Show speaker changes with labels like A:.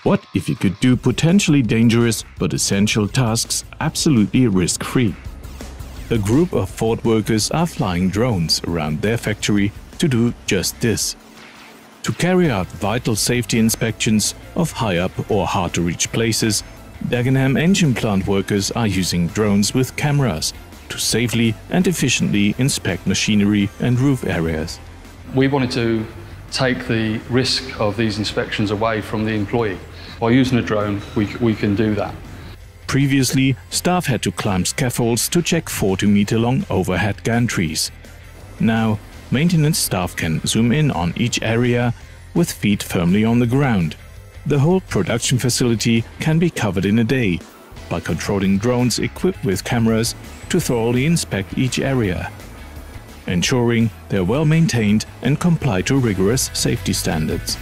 A: What if you could do potentially dangerous but essential tasks absolutely risk-free? A group of Ford workers are flying drones around their factory to do just this. To carry out vital safety inspections of high-up or hard-to-reach places, Dagenham engine plant workers are using drones with cameras to safely and efficiently inspect machinery and roof areas.
B: We wanted to take the risk of these inspections away from the employee. By using a drone, we can do that.
A: Previously, staff had to climb scaffolds to check 40-meter-long overhead gantries. Now, maintenance staff can zoom in on each area with feet firmly on the ground. The whole production facility can be covered in a day by controlling drones equipped with cameras to thoroughly inspect each area, ensuring they're well maintained and comply to rigorous safety standards.